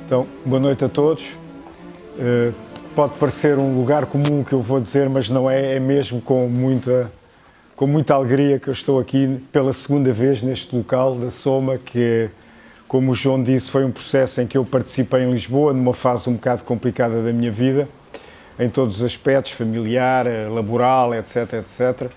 Então, boa noite a todos. Pode parecer um lugar comum o que eu vou dizer, mas não é, é mesmo com muita alegria que eu estou aqui pela segunda vez neste local da Soma, que, como o João disse, foi um processo em que eu participei em Lisboa, numa fase um bocado complicada da minha vida, em todos os aspectos, familiar, laboral, etc, etc.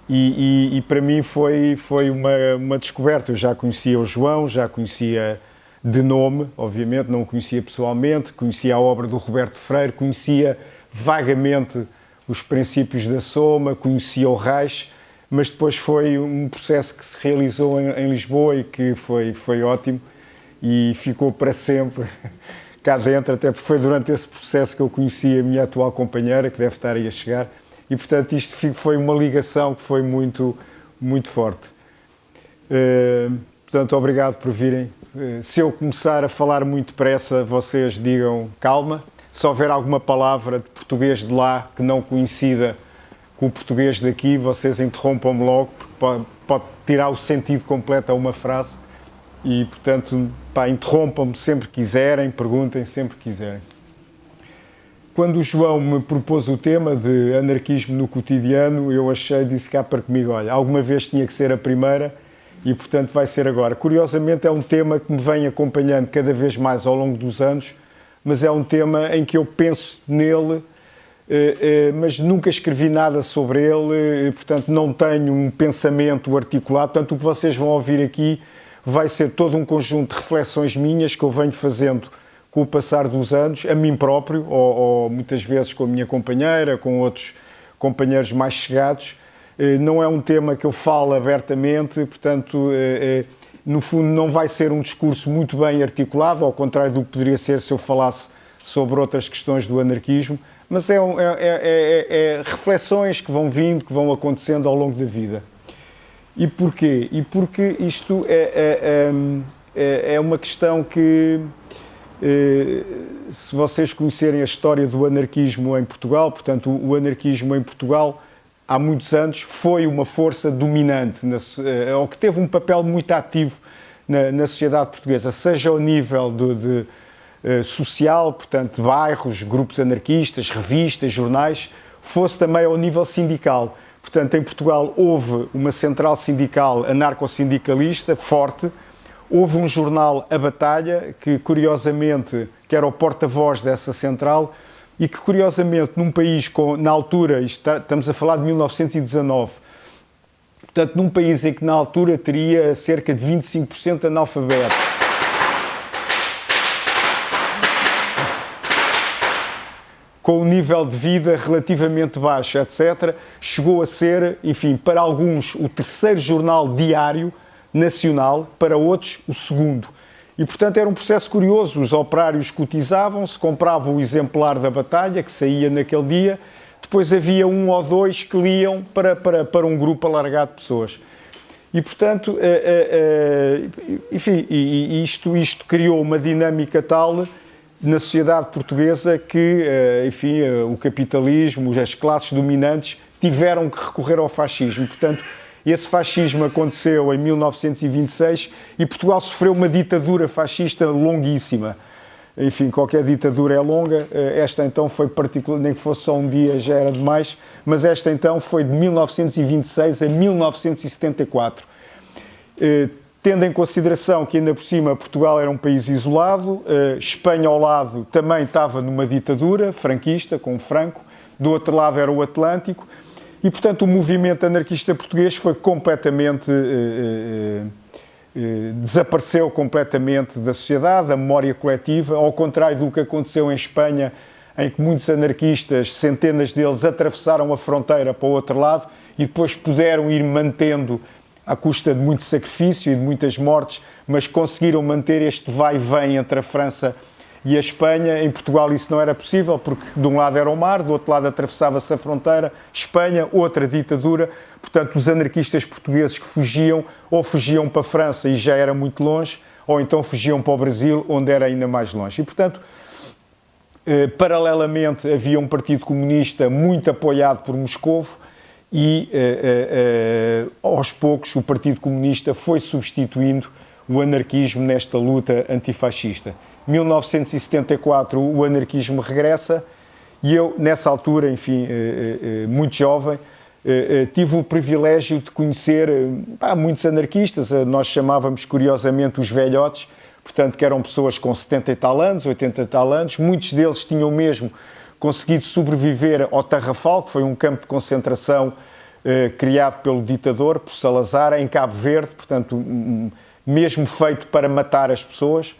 E para mim foi uma descoberta. Eu já conhecia o João, já conhecia de nome, obviamente, não o conhecia pessoalmente, conhecia a obra do Roberto Freire, conhecia vagamente os princípios da Soma, conhecia o Reich, mas depois foi um processo que se realizou em Lisboa e que foi ótimo e ficou para sempre cá dentro, até porque foi durante esse processo que eu conheci a minha atual companheira, que deve estar aí a chegar, e portanto isto foi uma ligação que foi muito, muito forte. Portanto, obrigado por virem. Se eu começar a falar muito depressa, vocês digam calma. Se houver alguma palavra de português de lá que não coincida com o português daqui, vocês interrompam-me logo, porque pode tirar o sentido completo a uma frase. E, portanto, interrompam-me sempre que quiserem, perguntem sempre que quiserem. Quando o João me propôs o tema de anarquismo no cotidiano, eu disse cá para comigo, olha, alguma vez tinha que ser a primeira, e, portanto, vai ser agora. Curiosamente, é um tema que me vem acompanhando cada vez mais ao longo dos anos, mas é um tema em que eu penso nele, mas nunca escrevi nada sobre ele, portanto, não tenho um pensamento articulado. Portanto, o que vocês vão ouvir aqui vai ser todo um conjunto de reflexões minhas que eu venho fazendo com o passar dos anos, a mim próprio, ou muitas vezes com a minha companheira, com outros companheiros mais chegados. Não é um tema que eu falo abertamente, portanto, no fundo não vai ser um discurso muito bem articulado, ao contrário do que poderia ser se eu falasse sobre outras questões do anarquismo, mas é reflexões que vão vindo, que vão acontecendo ao longo da vida. E porquê? E porque isto é uma questão que, se vocês conhecerem a história do anarquismo em Portugal, portanto, o anarquismo em Portugal há muitos anos foi uma força dominante, ou que teve um papel muito ativo na sociedade portuguesa, seja ao nível social, portanto, de bairros, grupos anarquistas, revistas, jornais, fosse também ao nível sindical. Portanto, em Portugal houve uma central sindical anarcossindicalista forte, houve um jornal, A Batalha, que curiosamente, que era o porta-voz dessa central, e que, curiosamente, num país na altura, estamos a falar de 1919, portanto, num país em que na altura teria cerca de 25% de analfabetos, com um nível de vida relativamente baixo, etc., chegou a ser, enfim, para alguns, o terceiro jornal diário nacional, para outros, o segundo. E, portanto, era um processo curioso. Os operários cotizavam-se, compravam o exemplar da Batalha, que saía naquele dia, depois havia um ou dois que liam para um grupo alargado de pessoas. E, portanto, enfim, isto criou uma dinâmica tal na sociedade portuguesa que, enfim, o capitalismo, as classes dominantes tiveram que recorrer ao fascismo. Portanto, esse fascismo aconteceu em 1926 e Portugal sofreu uma ditadura fascista longuíssima. Enfim, qualquer ditadura é longa, esta então foi particular, nem que fosse só um dia já era demais, mas esta então foi de 1926 a 1974. Tendo em consideração que ainda por cima Portugal era um país isolado, Espanha ao lado também estava numa ditadura franquista, com Franco, do outro lado era o Atlântico, e, portanto, o movimento anarquista português foi completamente, desapareceu completamente da sociedade, da memória coletiva, ao contrário do que aconteceu em Espanha, em que muitos anarquistas, centenas deles, atravessaram a fronteira para o outro lado e depois puderam ir mantendo, à custa de muito sacrifício e de muitas mortes, mas conseguiram manter este vai-vem entre a França e a Espanha. Em Portugal isso não era possível, porque de um lado era o mar, do outro lado atravessava-se a fronteira, Espanha, outra ditadura. Portanto, os anarquistas portugueses que fugiam, ou fugiam para a França e já era muito longe, ou então fugiam para o Brasil, onde era ainda mais longe. E, portanto, paralelamente havia um Partido Comunista muito apoiado por Moscovo e, aos poucos, o Partido Comunista foi substituindo o anarquismo nesta luta antifascista. Em 1974 o anarquismo regressa e eu, nessa altura, enfim, muito jovem, tive o privilégio de conhecer muitos anarquistas. Nós chamávamos curiosamente os velhotes, portanto que eram pessoas com 70 e tal anos, 80 e tal anos. Muitos deles tinham mesmo conseguido sobreviver ao Tarrafal, que foi um campo de concentração criado pelo ditador, por Salazar, em Cabo Verde, portanto mesmo feito para matar as pessoas.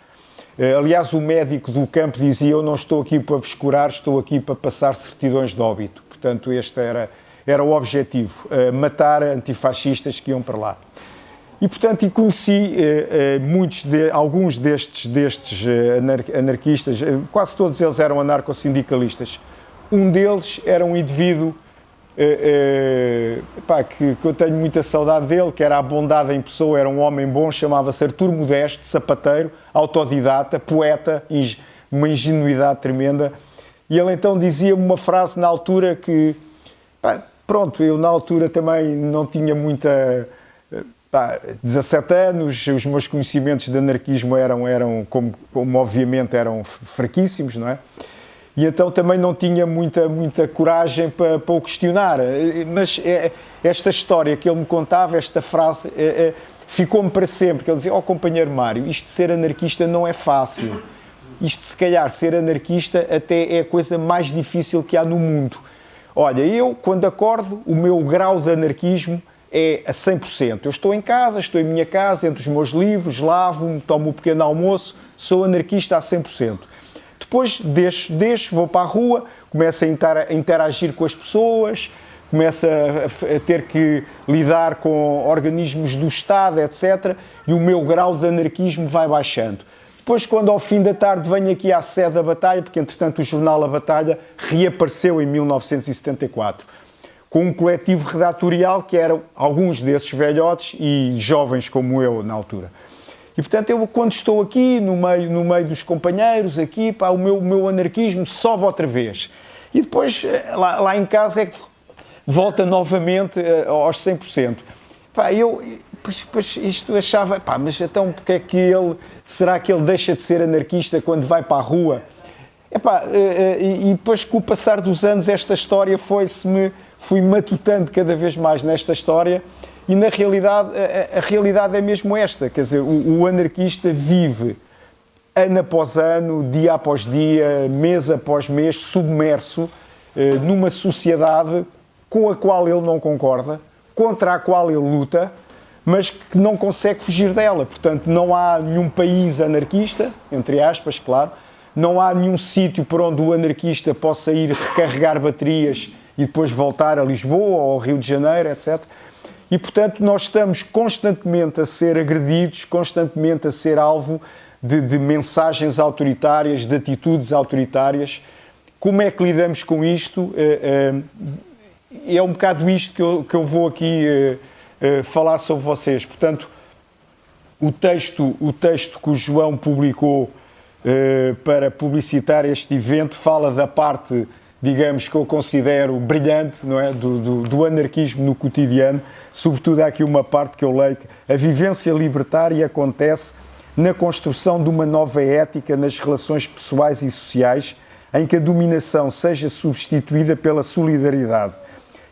Aliás, o médico do campo dizia: eu não estou aqui para vos curar, estou aqui para passar certidões de óbito. Portanto, este era o objetivo, matar antifascistas que iam para lá. E, portanto, conheci alguns destes anarquistas, quase todos eles eram anarcossindicalistas. Um deles era um indivíduo que eu tenho muita saudade dele, que era a bondade em pessoa, era um homem bom, chamava-se Artur Modesto, sapateiro, autodidata, poeta, uma ingenuidade tremenda. E ele então dizia-me uma frase na altura que, eu na altura também não tinha muita... 17 anos, os meus conhecimentos de anarquismo eram como obviamente eram fraquíssimos, não é? E então também não tinha muita coragem para o questionar. Mas esta história que ele me contava, esta frase, ficou-me para sempre. Que ele dizia: companheiro Mário, isto de ser anarquista não é fácil. Isto, se calhar, ser anarquista até é a coisa mais difícil que há no mundo. Olha, eu, quando acordo, o meu grau de anarquismo é a 100%. Eu estou em casa, estou em minha casa, entre os meus livros, lavo-me, tomo um pequeno almoço, sou anarquista a 100%. Depois deixo, vou para a rua, começo a interagir com as pessoas, começo a ter que lidar com organismos do Estado, etc. E o meu grau de anarquismo vai baixando. Depois, quando ao fim da tarde venho aqui à sede da Batalha, porque entretanto o jornal A Batalha reapareceu em 1974, com um coletivo redatorial que eram alguns desses velhotes e jovens como eu na altura. E, portanto, eu, quando estou aqui, no meio dos companheiros, aqui, o meu anarquismo sobe outra vez. E depois, lá em casa, é que volta novamente aos 100%. Isto achava, mas então, porque é que será que ele deixa de ser anarquista quando vai para a rua? E depois, com o passar dos anos, esta história fui matutando cada vez mais nesta história. E, na realidade, a realidade é mesmo esta. Quer dizer, o anarquista vive ano após ano, dia após dia, mês após mês, submerso numa sociedade com a qual ele não concorda, contra a qual ele luta, mas que não consegue fugir dela. Portanto, não há nenhum país anarquista, entre aspas, claro, não há nenhum sítio por onde o anarquista possa ir recarregar baterias e depois voltar a Lisboa ou ao Rio de Janeiro, etc. E, portanto, nós estamos constantemente a ser agredidos, constantemente a ser alvo de mensagens autoritárias, de atitudes autoritárias. Como é que lidamos com isto? É um bocado isto que eu vou aqui falar sobre vocês. Portanto, o texto que o João publicou para publicitar este evento fala da parte, digamos, que eu considero brilhante, não é? do anarquismo no cotidiano. Sobretudo há aqui uma parte que eu leio: a vivência libertária acontece na construção de uma nova ética nas relações pessoais e sociais, em que a dominação seja substituída pela solidariedade.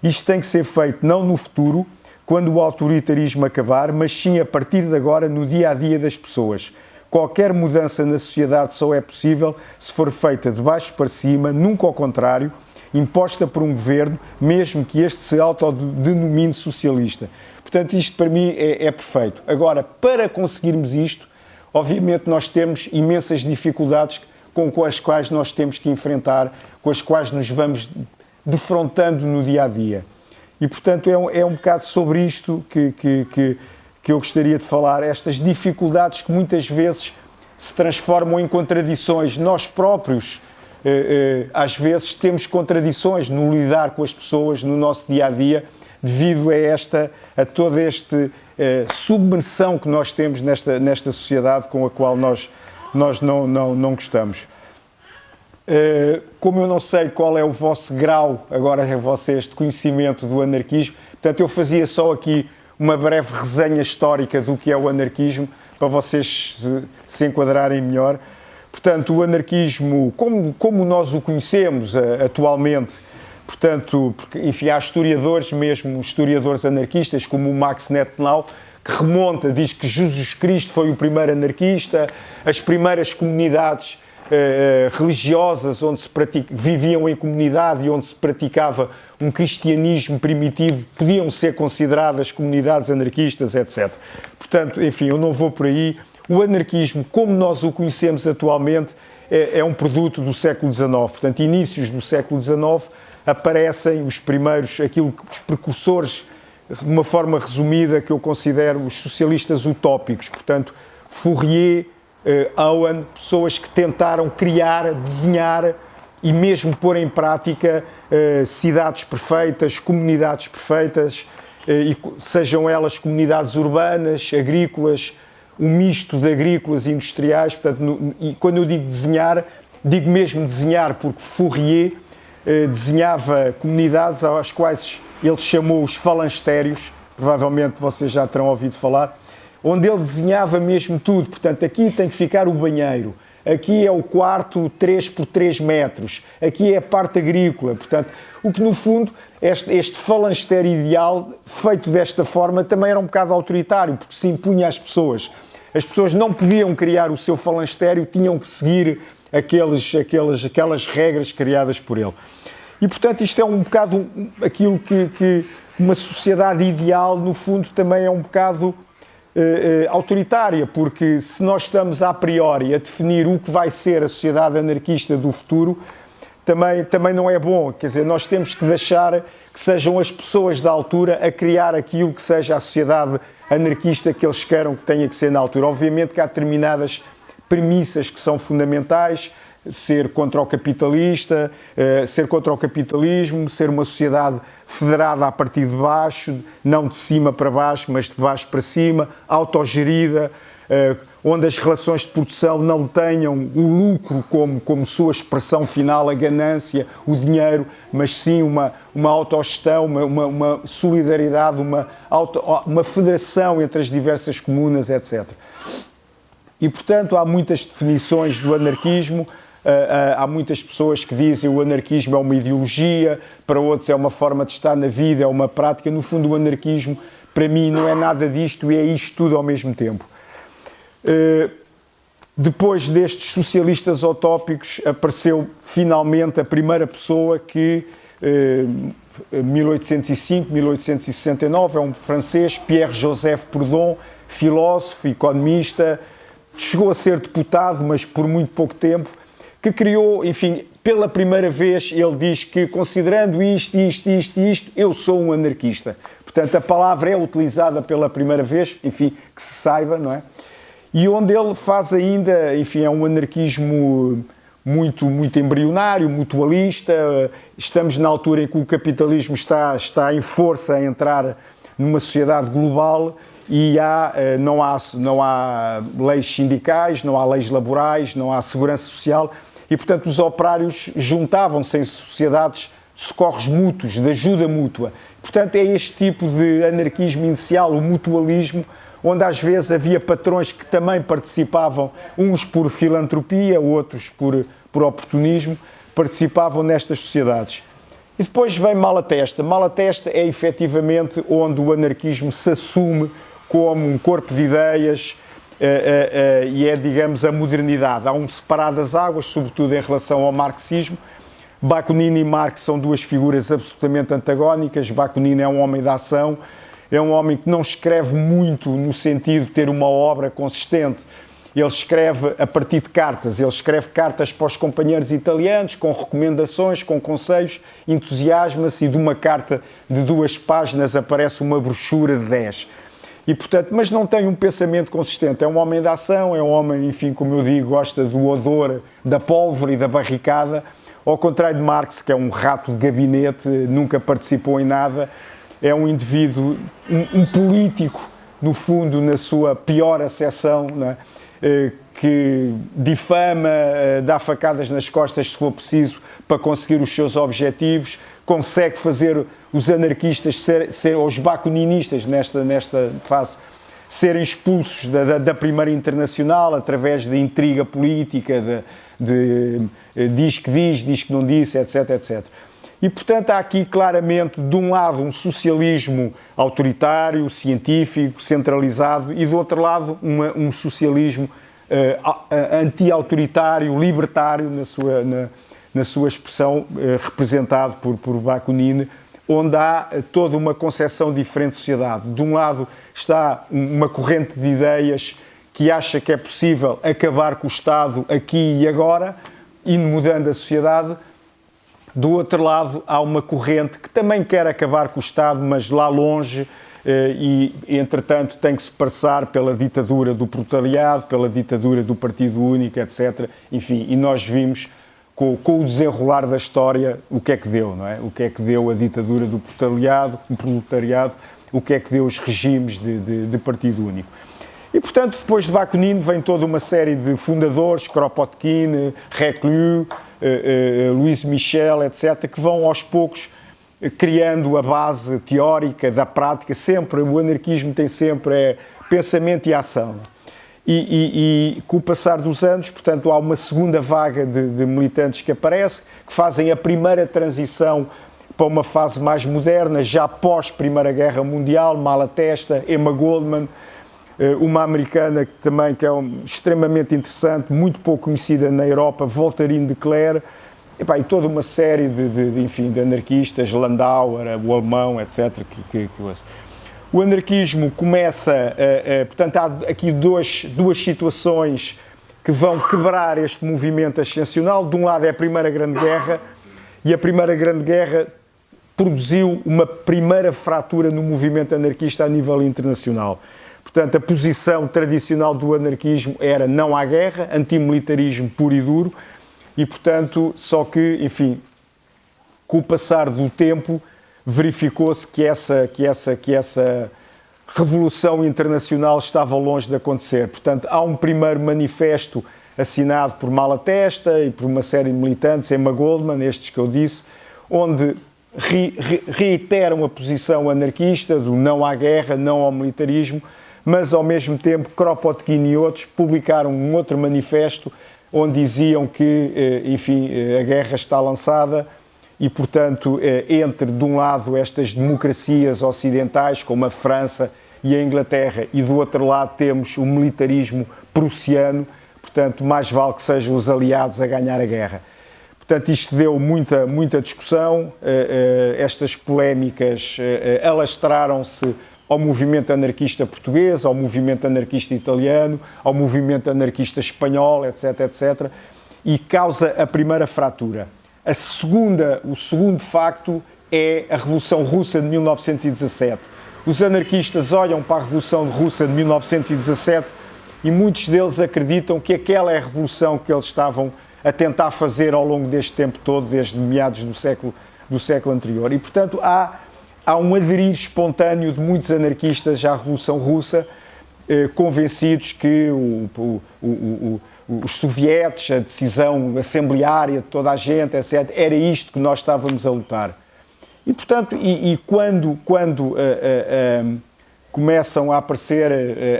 Isto tem que ser feito não no futuro, quando o autoritarismo acabar, mas sim a partir de agora, no dia-a-dia das pessoas. Qualquer mudança na sociedade só é possível se for feita de baixo para cima, nunca ao contrário, imposta por um governo, mesmo que este se autodenomine socialista. Portanto, isto para mim é perfeito. Agora, para conseguirmos isto, obviamente nós temos imensas dificuldades com as quais nós temos que enfrentar, com as quais nos vamos defrontando no dia-a-dia. E, portanto, é um bocado sobre isto que eu gostaria de falar, estas dificuldades que muitas vezes se transformam em contradições. Nós próprios, às vezes, temos contradições no lidar com as pessoas no nosso dia-a-dia, devido a toda esta submersão que nós temos nesta sociedade com a qual nós não gostamos. Como eu não sei qual é o vosso grau, agora é vocês, de conhecimento do anarquismo, portanto eu fazia só aqui uma breve resenha histórica do que é o anarquismo, para vocês se enquadrarem melhor. Portanto, o anarquismo, como nós o conhecemos atualmente, portanto, porque, enfim, há historiadores, mesmo historiadores anarquistas, como o Max Nettlau, que diz que Jesus Cristo foi o primeiro anarquista, as primeiras comunidades religiosas onde viviam em comunidade e onde se praticava um cristianismo primitivo podiam ser consideradas comunidades anarquistas, etc. Portanto, enfim, eu não vou por aí. O anarquismo, como nós o conhecemos atualmente, é um produto do século XIX. Portanto, inícios do século XIX, aparecem os precursores, de uma forma resumida, que eu considero os socialistas utópicos. Portanto, Fourier, Owen, pessoas que tentaram criar, desenhar e mesmo pôr em prática cidades perfeitas, comunidades perfeitas, e sejam elas comunidades urbanas, agrícolas, um misto de agrícolas e industriais. Portanto, e quando eu digo desenhar, digo mesmo desenhar, porque Fourier desenhava comunidades às quais ele chamou os falangstérios, provavelmente vocês já terão ouvido falar, onde ele desenhava mesmo tudo. Portanto, aqui tem que ficar o banheiro, aqui é o quarto 3 por 3 metros, aqui é a parte agrícola. Portanto, o que no fundo, este falangstério ideal, feito desta forma, também era um bocado autoritário, porque se impunha às pessoas. As pessoas não podiam criar o seu falangstério, tinham que seguir aquelas regras criadas por ele. E, portanto, isto é um bocado aquilo que uma sociedade ideal, no fundo, também é um bocado autoritária, porque se nós estamos a priori a definir o que vai ser a sociedade anarquista do futuro, também não é bom. Quer dizer, nós temos que deixar que sejam as pessoas da altura a criar aquilo que seja a sociedade anarquista que eles queiram que tenha que ser na altura. Obviamente que há determinadas premissas que são fundamentais: ser contra o capitalista, ser contra o capitalismo, ser uma sociedade federada a partir de baixo, não de cima para baixo, mas de baixo para cima, autogerida, onde as relações de produção não tenham o lucro como sua expressão final, a ganância, o dinheiro, mas sim uma autogestão, uma solidariedade, uma federação entre as diversas comunas, etc. E, portanto, há muitas definições do anarquismo. Há muitas pessoas que dizem que o anarquismo é uma ideologia, para outros é uma forma de estar na vida, é uma prática. No fundo, o anarquismo, para mim, não é nada disto e é isto tudo ao mesmo tempo. Depois destes socialistas utópicos, apareceu finalmente a primeira pessoa que, 1805, 1869, é um francês, Pierre-Joseph Proudhon, filósofo, economista, chegou a ser deputado, mas por muito pouco tempo, que criou, enfim, pela primeira vez, ele diz que, considerando isto, eu sou um anarquista. Portanto, a palavra é utilizada pela primeira vez, enfim, que se saiba, não é? E onde ele faz ainda, enfim, é um anarquismo muito embrionário, mutualista. Estamos na altura em que o capitalismo está em força a entrar numa sociedade global e não há leis sindicais, não há leis laborais, não há segurança social. E, portanto, os operários juntavam-se em sociedades de socorros mútuos, de ajuda mútua. Portanto, é este tipo de anarquismo inicial, o mutualismo, onde às vezes havia patrões que também participavam, uns por filantropia, outros por oportunismo, participavam nestas sociedades. E depois vem Malatesta. Malatesta é efetivamente onde o anarquismo se assume como um corpo de ideias, e é, digamos, a modernidade. Há um separar das águas, sobretudo em relação ao marxismo. Bakunin e Marx são duas figuras absolutamente antagónicas. Bakunin é um homem da ação, é um homem que não escreve muito no sentido de ter uma obra consistente. Ele escreve a partir de cartas, ele escreve cartas para os companheiros italianos, com recomendações, com conselhos, entusiasma-se, e de uma carta de 2 páginas aparece uma brochura de 10. E, portanto, mas não tem um pensamento consistente. É um homem da ação, é um homem, enfim, como eu digo, gosta do odor da pólvora e da barricada. Ao contrário de Marx, que é um rato de gabinete, nunca participou em nada, é um indivíduo, um político, no fundo, na sua pior acessão, não é? Que difama, dá facadas nas costas se for preciso para conseguir os seus objetivos, consegue fazer os anarquistas, ou os bakuninistas nesta fase, serem expulsos da Primeira Internacional através de intriga política, diz que não disse, etc, etc. E, portanto, há aqui claramente, de um lado, um socialismo autoritário, científico, centralizado, e, do outro lado, um socialismo anti-autoritário, libertário, na sua expressão, representado por Bakunin, onde há toda uma concepção diferente de sociedade. De um lado está uma corrente de ideias que acha que é possível acabar com o Estado aqui e agora, indo mudando a sociedade. Do outro lado, há uma corrente que também quer acabar com o Estado, mas lá longe, e, entretanto, tem que se passar pela ditadura do proletariado, pela ditadura do Partido Único, etc. Enfim, e nós vimos, com o desenrolar da história, o que é que deu, não é? O que é que deu a ditadura do proletariado, o que é que deu os regimes de Partido Único. E, portanto, depois de Bakunin vem toda uma série de fundadores, Kropotkin, Reclus, Louis Michel, etc., que vão aos poucos criando a base teórica da prática. Sempre, o anarquismo tem sempre pensamento e ação. E com o passar dos anos, portanto, há uma segunda vaga de militantes que aparece, que fazem a primeira transição para uma fase mais moderna, já pós-Primeira Guerra Mundial, Malatesta, Emma Goldman, uma americana que é extremamente interessante, muito pouco conhecida na Europa, Voltairine de Cleyre, e toda uma série de anarquistas, Landauer, o alemão, etc. O anarquismo começa, portanto, há aqui duas situações que vão quebrar este movimento ascensional. De um lado é a Primeira Grande Guerra, e a Primeira Grande Guerra produziu uma primeira fratura no movimento anarquista a nível internacional. Portanto, a posição tradicional do anarquismo era não à guerra, antimilitarismo puro e duro, e, portanto, só que, enfim, com o passar do tempo, verificou-se que essa revolução internacional estava longe de acontecer. Portanto, há um primeiro manifesto assinado por Malatesta e por uma série de militantes, Emma Goldman, estes que eu disse, onde reiteram a posição anarquista do não à guerra, não ao militarismo, mas, ao mesmo tempo, Kropotkin e outros publicaram um outro manifesto onde diziam que, enfim, a guerra está lançada e, portanto, entre, de um lado, estas democracias ocidentais, como a França e a Inglaterra, e do outro lado temos o militarismo prussiano, portanto, mais vale que sejam os aliados a ganhar a guerra. Portanto, isto deu muita discussão, estas polémicas alastraram-se ao movimento anarquista português, ao movimento anarquista italiano, ao movimento anarquista espanhol, etc., etc., e causa a primeira fratura. O segundo facto é a Revolução Russa de 1917. Os anarquistas olham para a Revolução Russa de 1917 e muitos deles acreditam que aquela é a revolução que eles estavam a tentar fazer ao longo deste tempo todo, desde meados do século anterior. E, portanto, há um aderir espontâneo de muitos anarquistas à Revolução Russa, convencidos que os sovietes, a decisão assembleária de toda a gente, etc., era isto que nós estávamos a lutar. E, portanto, quando começam a aparecer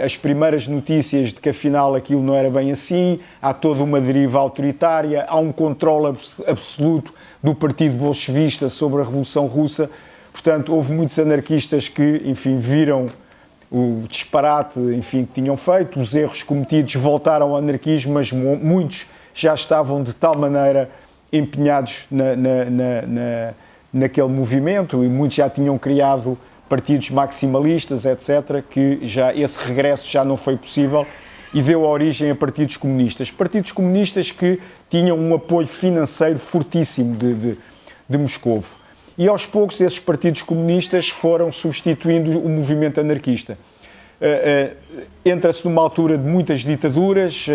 as primeiras notícias de que afinal aquilo não era bem assim, há toda uma deriva autoritária, há um controle absoluto do Partido Bolchevista sobre a Revolução Russa. Portanto, houve muitos anarquistas que, enfim, viram o disparate, enfim, que tinham feito, os erros cometidos, voltaram ao anarquismo, mas muitos já estavam de tal maneira empenhados naquele movimento e muitos já tinham criado partidos maximalistas, etc., que já esse regresso já não foi possível e deu origem a partidos comunistas. Partidos comunistas que tinham um apoio financeiro fortíssimo de Moscovo. E aos poucos esses partidos comunistas foram substituindo o movimento anarquista. entra-se numa altura de muitas ditaduras,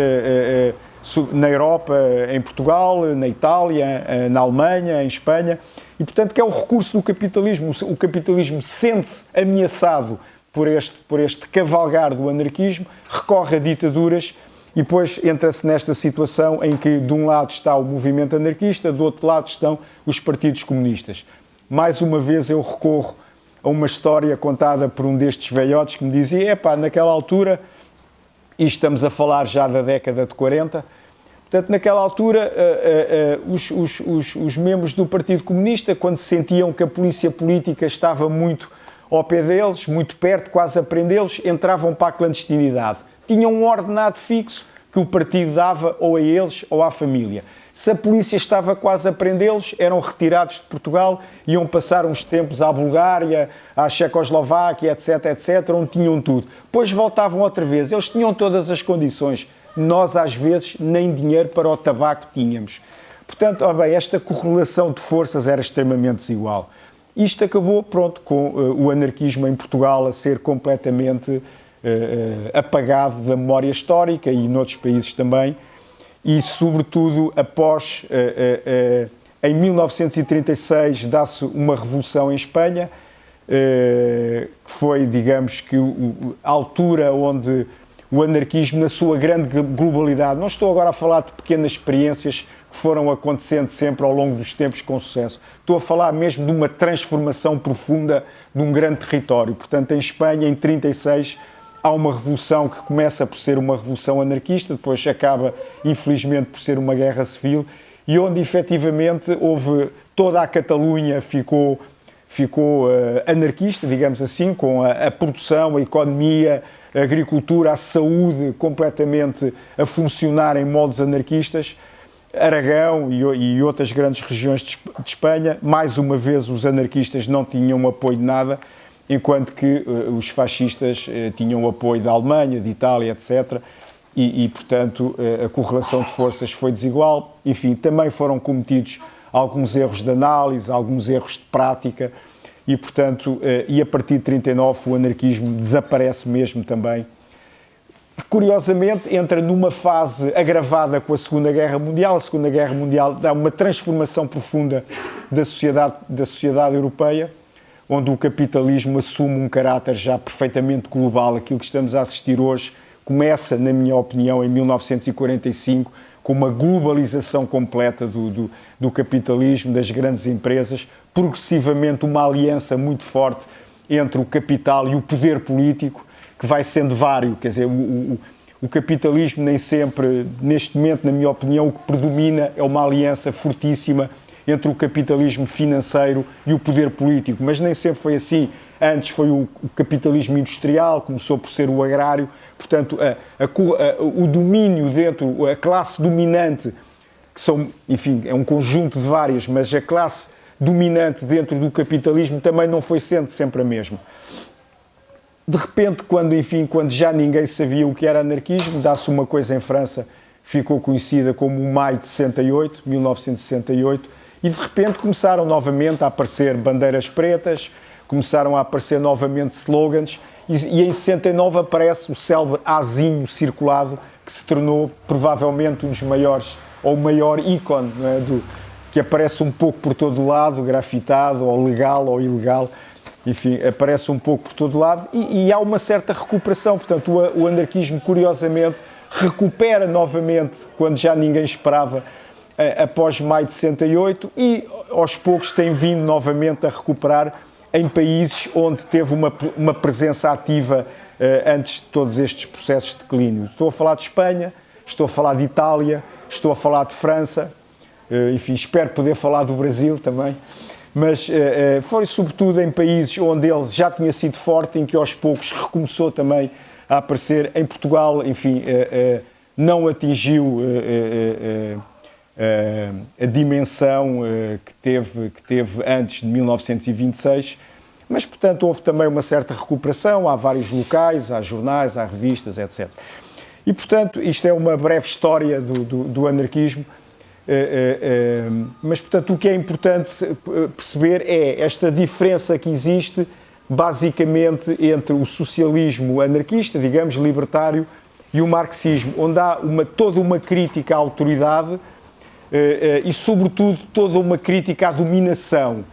na Europa, em Portugal, na Itália, na Alemanha, em Espanha, e portanto que é o recurso do capitalismo. O capitalismo sente-se ameaçado por este cavalgar do anarquismo, recorre a ditaduras e depois entra-se nesta situação em que de um lado está o movimento anarquista, do outro lado estão os partidos comunistas. Mais uma vez eu recorro a uma história contada por um destes velhotes que me dizia, naquela altura, e estamos a falar já da década de 40, portanto, naquela altura, os membros do Partido Comunista, quando sentiam que a polícia política estava muito ao pé deles, muito perto, quase a prendê-los, entravam para a clandestinidade. Tinham um ordenado fixo que o partido dava ou a eles ou à família. Se a polícia estava quase a prendê-los, eram retirados de Portugal, iam passar uns tempos à Bulgária, à Checoslováquia, etc., onde tinham tudo. Depois voltavam outra vez. Eles tinham todas as condições. Nós, às vezes, nem dinheiro para o tabaco tínhamos. Portanto, esta correlação de forças era extremamente desigual. Isto acabou, com o anarquismo em Portugal a ser completamente apagado da memória histórica e noutros países também. E, sobretudo, após, em 1936, dá-se uma revolução em Espanha, que foi, digamos, que a altura onde o anarquismo, na sua grande globalidade, não estou agora a falar de pequenas experiências que foram acontecendo sempre ao longo dos tempos com sucesso, estou a falar mesmo de uma transformação profunda de um grande território. Portanto, em Espanha, em 1936, há uma revolução que começa por ser uma revolução anarquista, depois acaba, infelizmente, por ser uma guerra civil, e onde, efetivamente, toda a Catalunha ficou anarquista, digamos assim, com a produção, a economia, a agricultura, a saúde completamente a funcionar em moldes anarquistas. Aragão e outras grandes regiões de Espanha, mais uma vez os anarquistas não tinham apoio de nada, enquanto que os fascistas tinham o apoio da Alemanha, de Itália, etc. Portanto, a correlação de forças foi desigual. Enfim, também foram cometidos alguns erros de análise, alguns erros de prática, e, portanto, a partir de 1939 o anarquismo desaparece mesmo também. Curiosamente, entra numa fase agravada com a Segunda Guerra Mundial. A Segunda Guerra Mundial dá uma transformação profunda da sociedade europeia, onde o capitalismo assume um caráter já perfeitamente global. Aquilo que estamos a assistir hoje começa, na minha opinião, em 1945, com uma globalização completa do capitalismo, das grandes empresas, progressivamente uma aliança muito forte entre o capital e o poder político, que vai sendo vário. Quer dizer, o capitalismo nem sempre, neste momento, na minha opinião, o que predomina é uma aliança fortíssima entre o capitalismo financeiro e o poder político, mas nem sempre foi assim. Antes foi o capitalismo industrial, começou por ser o agrário, portanto, o domínio dentro, a classe dominante, que são, enfim, é um conjunto de várias, mas a classe dominante dentro do capitalismo também não foi sendo sempre a mesma. De repente, quando já ninguém sabia o que era anarquismo, dá-se uma coisa em França, ficou conhecida como o Maio de 68, 1968, e de repente começaram novamente a aparecer bandeiras pretas, começaram a aparecer novamente slogans, e em 69 aparece o célebre Azinho circulado, que se tornou provavelmente um dos maiores, ou o maior ícone, não é, que aparece um pouco por todo lado, grafitado, ou legal ou ilegal, enfim, aparece um pouco por todo lado, e há uma certa recuperação. Portanto, o anarquismo, curiosamente, recupera novamente, quando já ninguém esperava, após maio de 68, e aos poucos tem vindo novamente a recuperar em países onde teve uma presença ativa antes de todos estes processos de declínio. Estou a falar de Espanha, estou a falar de Itália, estou a falar de França, enfim, espero poder falar do Brasil também, mas foi sobretudo em países onde ele já tinha sido forte, em que aos poucos recomeçou também a aparecer. Em Portugal, enfim, não atingiu a dimensão que teve antes de 1926, mas, portanto, houve também uma certa recuperação. Há vários locais, há jornais, há revistas, etc. E, portanto, isto é uma breve história do anarquismo, mas, portanto, o que é importante perceber é esta diferença que existe basicamente entre o socialismo anarquista, digamos, libertário, e o marxismo, onde há toda uma crítica à autoridade e, sobretudo, toda uma crítica à dominação.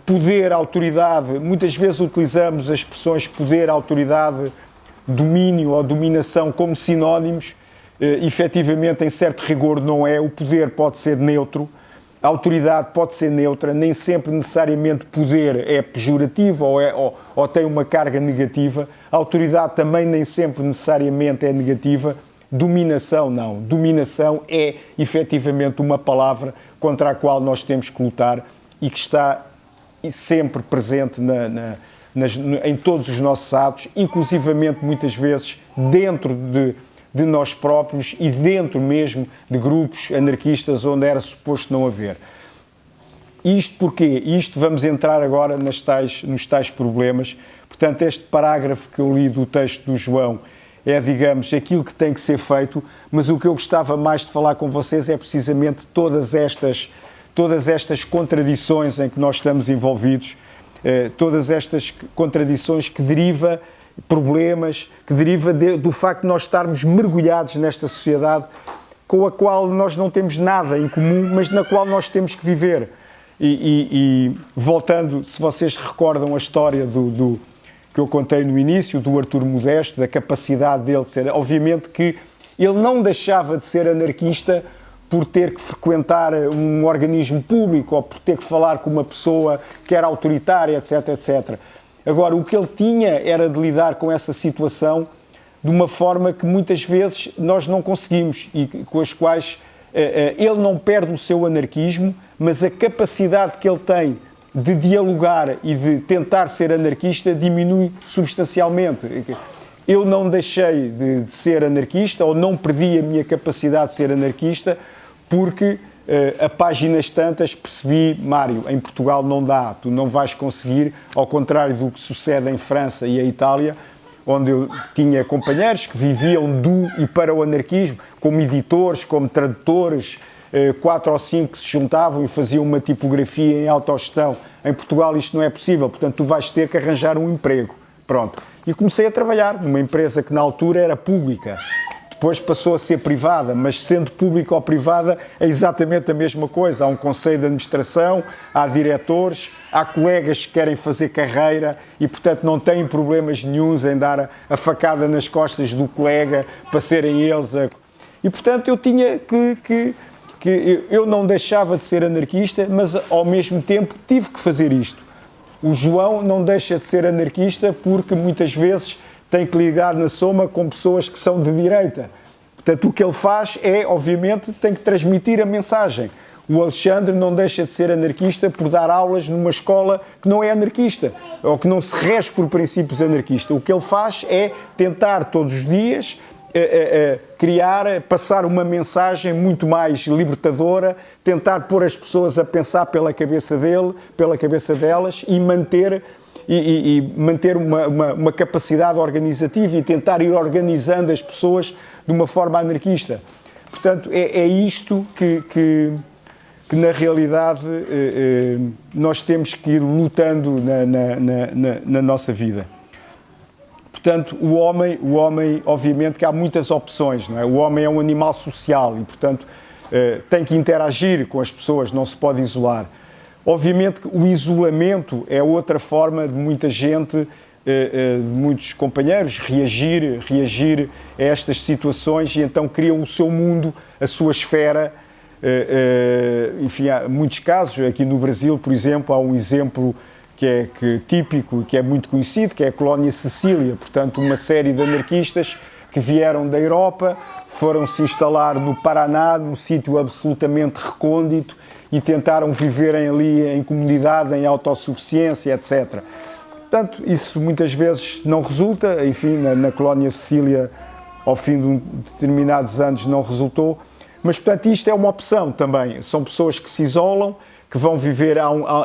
Poder, autoridade, muitas vezes utilizamos as expressões poder, autoridade, domínio ou dominação como sinónimos. Efetivamente, em certo rigor, não é. O poder pode ser neutro, a autoridade pode ser neutra, nem sempre necessariamente poder é pejorativo ou tem uma carga negativa. A autoridade também nem sempre necessariamente é negativa. Dominação, não. Dominação é efetivamente uma palavra contra a qual nós temos que lutar e que está sempre presente em todos os nossos atos, inclusivamente muitas vezes dentro de nós próprios e dentro mesmo de grupos anarquistas onde era suposto não haver. Isto porquê? Isto vamos entrar agora nos tais problemas. Portanto, este parágrafo que eu li do texto do João é, digamos, aquilo que tem que ser feito, mas o que eu gostava mais de falar com vocês é precisamente todas estas contradições em que nós estamos envolvidos, todas estas contradições que derivam problemas, que deriva do facto de nós estarmos mergulhados nesta sociedade com a qual nós não temos nada em comum, mas na qual nós temos que viver. E voltando, se vocês recordam a história que eu contei no início, do Artur Modesto, da capacidade dele de ser, obviamente que ele não deixava de ser anarquista por ter que frequentar um organismo público ou por ter que falar com uma pessoa que era autoritária, etc, etc. Agora, o que ele tinha era de lidar com essa situação de uma forma que muitas vezes nós não conseguimos e com as quais ele não perde o seu anarquismo, mas a capacidade que ele tem de dialogar e de tentar ser anarquista diminui substancialmente. Eu não deixei de ser anarquista ou não perdi a minha capacidade de ser anarquista porque a páginas tantas percebi, Mário, em Portugal não dá, tu não vais conseguir, ao contrário do que sucede em França e em Itália, onde eu tinha companheiros que viviam do e para o anarquismo, como editores, como tradutores, 4 ou 5 que se juntavam e faziam uma tipografia em autogestão. Em Portugal isto não é possível, portanto tu vais ter que arranjar um emprego. Pronto. E comecei a trabalhar numa empresa que na altura era pública. Depois passou a ser privada, mas sendo pública ou privada é exatamente a mesma coisa. Há um conselho de administração, há diretores, há colegas que querem fazer carreira e, portanto, não têm problemas nenhuns em dar a facada nas costas do colega para serem eles a... E, portanto, eu tinha que eu não deixava de ser anarquista, mas, ao mesmo tempo, tive que fazer isto. O João não deixa de ser anarquista porque, muitas vezes, tem que lidar na soma com pessoas que são de direita. Portanto, o que ele faz é, obviamente, tem que transmitir a mensagem. O Alexandre não deixa de ser anarquista por dar aulas numa escola que não é anarquista, ou que não se rege por princípios anarquistas. O que ele faz é tentar, todos os dias, passar uma mensagem muito mais libertadora, tentar pôr as pessoas a pensar pela cabeça dele, pela cabeça delas e manter uma capacidade organizativa e tentar ir organizando as pessoas de uma forma anarquista. Portanto, é isto que na realidade nós temos que ir lutando na nossa vida. Portanto, o homem, obviamente que há muitas opções, não é? O homem é um animal social e, portanto, tem que interagir com as pessoas, não se pode isolar. Obviamente que o isolamento é outra forma de muita gente, de muitos companheiros, reagir a estas situações e então criam o seu mundo, a sua esfera. Enfim, há muitos casos. Aqui no Brasil, por exemplo, há um exemplo que é típico, que é muito conhecido, que é a colónia Sicília. Portanto, uma série de anarquistas que vieram da Europa, foram se instalar no Paraná, num sítio absolutamente recôndito, e tentaram viverem ali em comunidade, em autossuficiência, etc. Portanto, isso muitas vezes não resulta. Enfim, na colónia Sicília, ao fim de determinados anos, não resultou. Mas, portanto, isto é uma opção também. São pessoas que se isolam, que vão viver...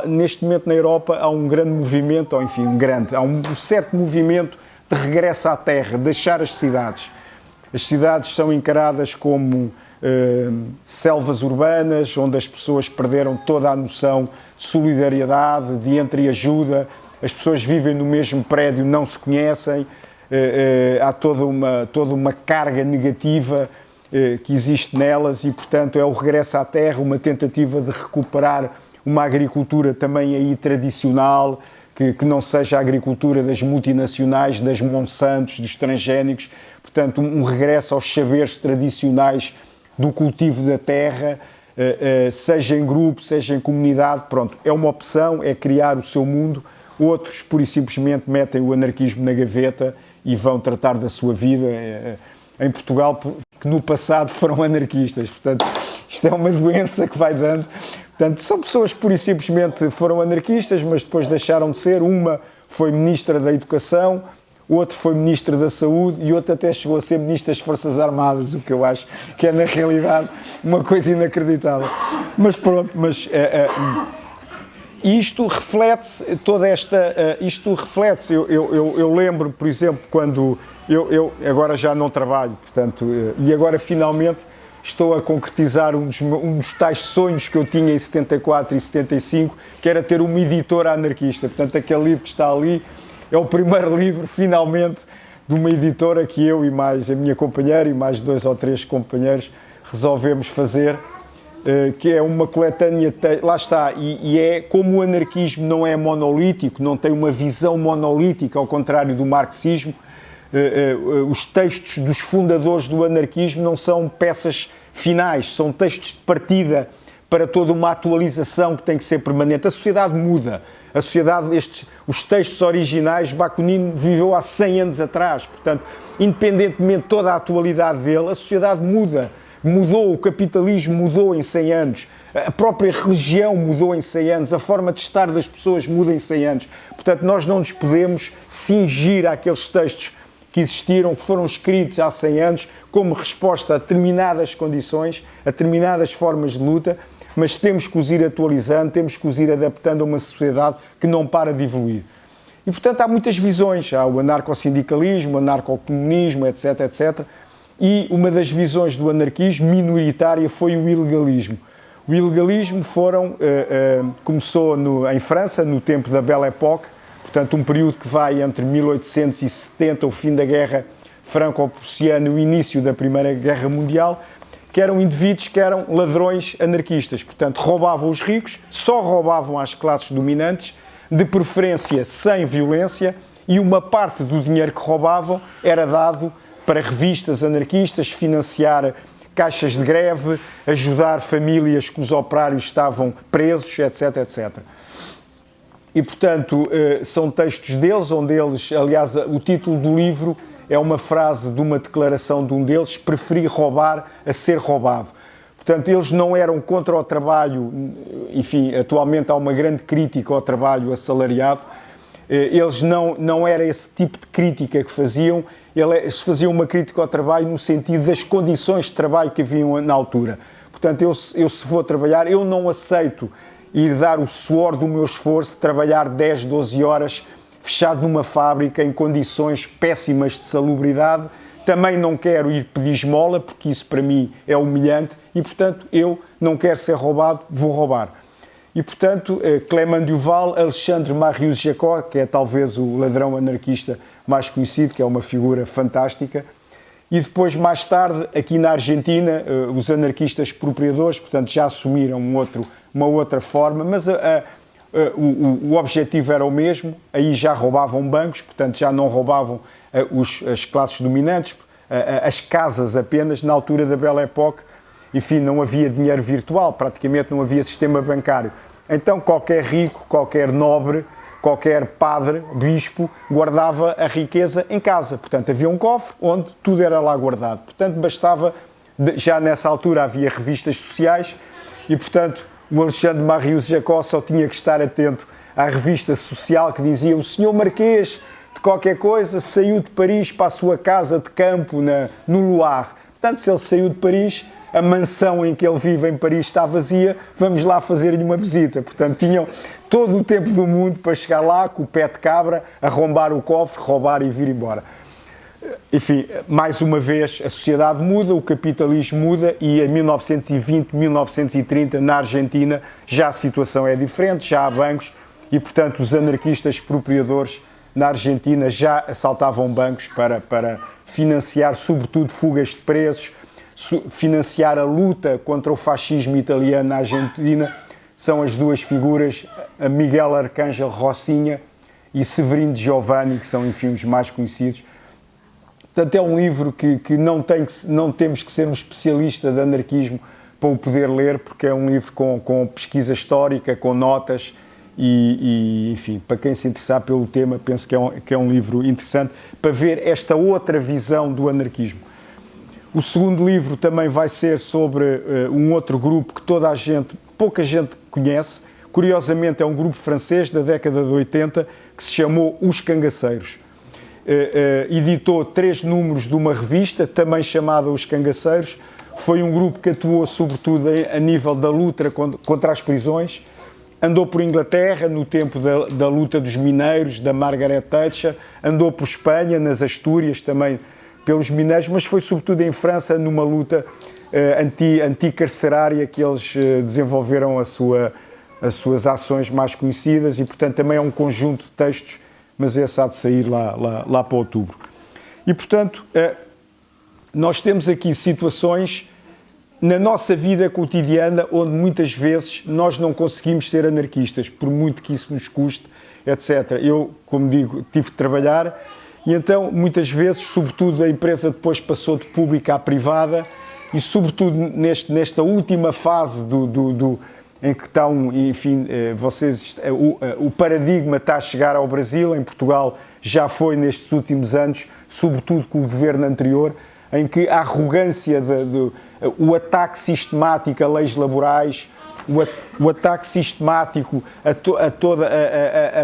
neste momento, na Europa, há um grande movimento, ou enfim, há um certo movimento de regresso à terra, deixar as cidades. As cidades são encaradas como selvas urbanas, onde as pessoas perderam toda a noção de solidariedade, de entreajuda, as pessoas vivem no mesmo prédio, não se conhecem, há toda uma carga negativa que existe nelas e, portanto, é o regresso à terra, uma tentativa de recuperar uma agricultura também aí tradicional, que não seja a agricultura das multinacionais, das Monsantos, dos transgénicos, portanto, um regresso aos saberes tradicionais do cultivo da terra, seja em grupo, seja em comunidade, pronto, é uma opção, é criar o seu mundo. Outros, pura e simplesmente, metem o anarquismo na gaveta e vão tratar da sua vida. Em Portugal, que no passado foram anarquistas, portanto, isto é uma doença que vai dando. Portanto, são pessoas que pura e simplesmente foram anarquistas, mas depois deixaram de ser. Uma foi ministra da Educação, outro foi ministro da Saúde e outro até chegou a ser ministro das Forças Armadas, o que eu acho que é, na realidade, uma coisa inacreditável. Mas pronto, isto reflete-se, isto reflete-se. Eu lembro, por exemplo, quando eu agora já não trabalho, portanto, e agora finalmente estou a concretizar um dos tais sonhos que eu tinha em 74 e 75, que era ter uma editora anarquista. Portanto, aquele livro que está ali é o primeiro livro, finalmente, de uma editora que eu e mais a minha companheira e mais 2 ou 3 companheiros resolvemos fazer, que é uma coletânea, lá está, e é como o anarquismo não é monolítico, não tem uma visão monolítica, ao contrário do marxismo. Os textos dos fundadores do anarquismo não são peças finais, são textos de partida para toda uma atualização que tem que ser permanente. A sociedade muda. A sociedade, os textos originais, Bakunin viveu há 100 anos atrás. Portanto, independentemente de toda a atualidade dele, a sociedade muda. Mudou, o capitalismo mudou em 100 anos. A própria religião mudou em 100 anos. A forma de estar das pessoas muda em 100 anos. Portanto, nós não nos podemos cingir àqueles textos que existiram, que foram escritos há 100 anos, como resposta a determinadas condições, a determinadas formas de luta, mas temos que os ir atualizando, temos que os ir adaptando a uma sociedade que não para de evoluir. E, portanto, há muitas visões. Há o anarcossindicalismo, o anarcocomunismo, etc, etc. E uma das visões do anarquismo minoritária foi o ilegalismo. O ilegalismo começou em França, no tempo da Belle Époque, portanto, um período que vai entre 1870, o fim da Guerra Franco-Prussiana, e o início da Primeira Guerra Mundial, que eram indivíduos que eram ladrões anarquistas. Portanto, roubavam os ricos, só roubavam às classes dominantes, de preferência sem violência, e uma parte do dinheiro que roubavam era dado para revistas anarquistas, financiar caixas de greve, ajudar famílias que os operários estavam presos, etc, etc. E, portanto, são textos deles, onde eles, aliás, o título do livro é uma frase de uma declaração de um deles: preferi roubar a ser roubado. Portanto, eles não eram contra o trabalho, enfim, atualmente há uma grande crítica ao trabalho assalariado, eles não era esse tipo de crítica que faziam, eles faziam uma crítica ao trabalho no sentido das condições de trabalho que haviam na altura. Portanto, eu se vou trabalhar, eu não aceito ir dar o suor do meu esforço, trabalhar 10, 12 horas fechado numa fábrica em condições péssimas de salubridade. Também não quero ir pedir esmola, porque isso para mim é humilhante e, portanto, eu não quero ser roubado, vou roubar. E, portanto, Clément Duval, Alexandre Marius-Jacot, que é talvez o ladrão anarquista mais conhecido, que é uma figura fantástica. E depois, mais tarde, aqui na Argentina, os anarquistas expropriadores, portanto, já assumiram uma outra forma, mas o objetivo era o mesmo. Aí já roubavam bancos, portanto, já não roubavam as classes dominantes, as casas apenas. Na altura da Belle Époque, enfim, não havia dinheiro virtual, praticamente não havia sistema bancário. Então, qualquer rico, qualquer nobre, qualquer padre, bispo, guardava a riqueza em casa. Portanto, havia um cofre onde tudo era lá guardado. Portanto, bastava, já nessa altura havia revistas sociais e, portanto, o Alexandre Marius-Jacot só tinha que estar atento à revista social que dizia: o senhor Marquês de qualquer coisa saiu de Paris para a sua casa de campo no Loire. Portanto, se ele saiu de Paris, a mansão em que ele vive em Paris está vazia, vamos lá fazer-lhe uma visita. Portanto, tinham todo o tempo do mundo para chegar lá com o pé de cabra, arrombar o cofre, roubar e vir embora. Enfim, mais uma vez, a sociedade muda, o capitalismo muda e em 1920, 1930, na Argentina, já a situação é diferente, já há bancos e, portanto, os anarquistas expropriadores na Argentina já assaltavam bancos para financiar, sobretudo, fugas de presos, financiar a luta contra o fascismo italiano na Argentina. São as duas figuras, a Miguel Arcángel Rocinha e Severino de Giovanni, que são, enfim, os mais conhecidos. Portanto, é um livro que não temos que ser um especialista de anarquismo para o poder ler, porque é um livro com pesquisa histórica, com notas e, enfim, para quem se interessar pelo tema, penso que é um livro interessante para ver esta outra visão do anarquismo. O segundo livro também vai ser sobre um outro grupo que pouca gente conhece. Curiosamente, é um grupo francês da década de 80 que se chamou Os Cangaceiros. Editou 3 números de uma revista, também chamada Os Cangaceiros. Foi um grupo que atuou sobretudo a nível da luta contra as prisões. Andou por Inglaterra no tempo da luta dos mineiros, da Margaret Thatcher. Andou por Espanha, nas Astúrias, também pelos mineiros, mas foi sobretudo em França numa luta anticarcerária que eles desenvolveram as suas ações mais conhecidas e, portanto, também é um conjunto de textos, mas esse há de sair lá para outubro. E, portanto, nós temos aqui situações na nossa vida cotidiana onde muitas vezes nós não conseguimos ser anarquistas, por muito que isso nos custe, etc. Eu, como digo, tive de trabalhar e então, muitas vezes, sobretudo, a empresa depois passou de pública à privada e, sobretudo, nesta última fase em que estão, enfim, o paradigma está a chegar ao Brasil, em Portugal já foi nestes últimos anos, sobretudo com o governo anterior, em que a arrogância, o ataque sistemático a leis laborais, o ataque sistemático a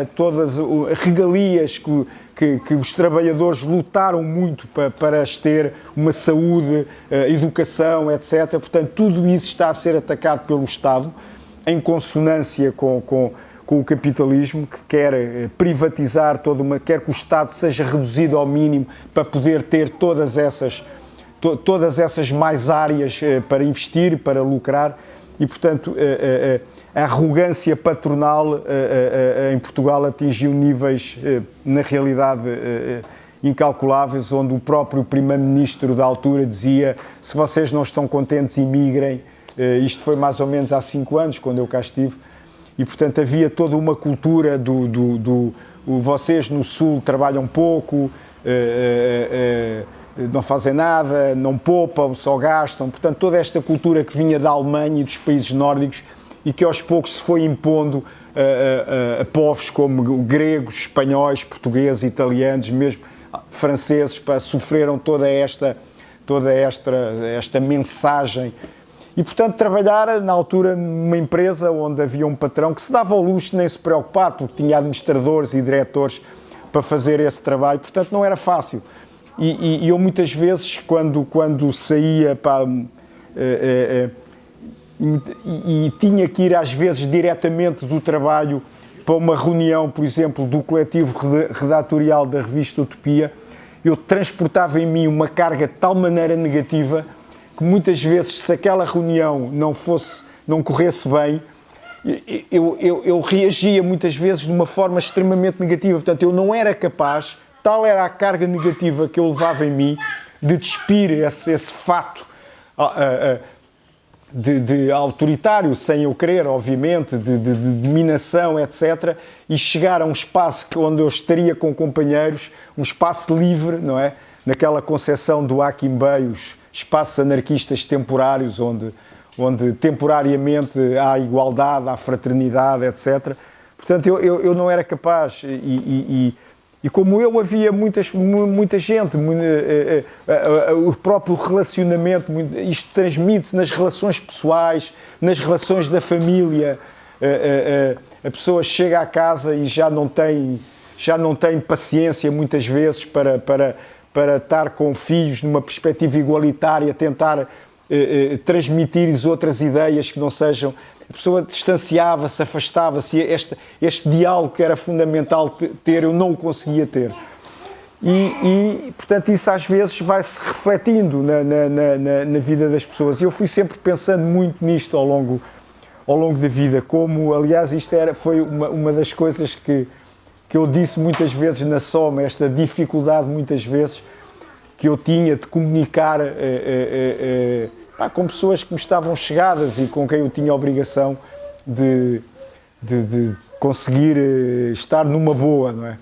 todas as regalias que os trabalhadores lutaram muito para ter uma saúde, educação, etc. Portanto, tudo isso está a ser atacado pelo Estado, em consonância com o capitalismo, que quer privatizar quer que o Estado seja reduzido ao mínimo para poder ter todas essas mais áreas para investir, para lucrar. E, portanto, a arrogância patronal em Portugal atingiu níveis, na realidade, incalculáveis, onde o próprio primeiro-ministro da altura dizia: se vocês não estão contentes, imigrem. Isto foi mais ou menos há 5 anos, quando eu cá estive. E, portanto, havia toda uma cultura vocês no Sul trabalham pouco, não fazem nada, não poupam, só gastam. Portanto, toda esta cultura que vinha da Alemanha e dos países nórdicos e que aos poucos se foi impondo a povos como gregos, espanhóis, portugueses, italianos, mesmo franceses, sofreram toda esta mensagem. E, portanto, trabalhar na altura numa empresa onde havia um patrão que se dava ao luxo de nem se preocupar, porque tinha administradores e diretores para fazer esse trabalho. Portanto, não era fácil. E eu muitas vezes, quando saía e tinha que ir às vezes diretamente do trabalho para uma reunião, por exemplo, do coletivo redatorial da revista Utopia, eu transportava em mim uma carga de tal maneira negativa que muitas vezes, se aquela reunião não corresse bem, eu reagia muitas vezes de uma forma extremamente negativa. Portanto, eu não era capaz, tal era a carga negativa que eu levava em mim, de despir esse fato de autoritário, sem eu querer, obviamente, de dominação, etc., e chegar a um espaço onde eu estaria com companheiros, um espaço livre, não é? Naquela concepção do Aquimbei, os espaços anarquistas temporários, onde temporariamente há igualdade, há fraternidade, etc. Portanto, eu não era capaz, e como eu, havia muita gente, o próprio relacionamento, isto transmite-se nas relações pessoais, nas relações da família. A pessoa chega à casa e já não tem paciência, muitas vezes, para estar com filhos numa perspectiva igualitária, tentar transmitir-lhes outras ideias que não sejam... A pessoa distanciava-se, afastava-se, este diálogo que era fundamental ter, eu não o conseguia ter. E portanto, isso às vezes vai-se refletindo na vida das pessoas. E eu fui sempre pensando muito nisto ao ao longo da vida, como, aliás, foi uma das coisas que eu disse muitas vezes na Soma, esta dificuldade muitas vezes que eu tinha de comunicar com pessoas que me estavam chegadas e com quem eu tinha a obrigação de conseguir estar numa boa, não é?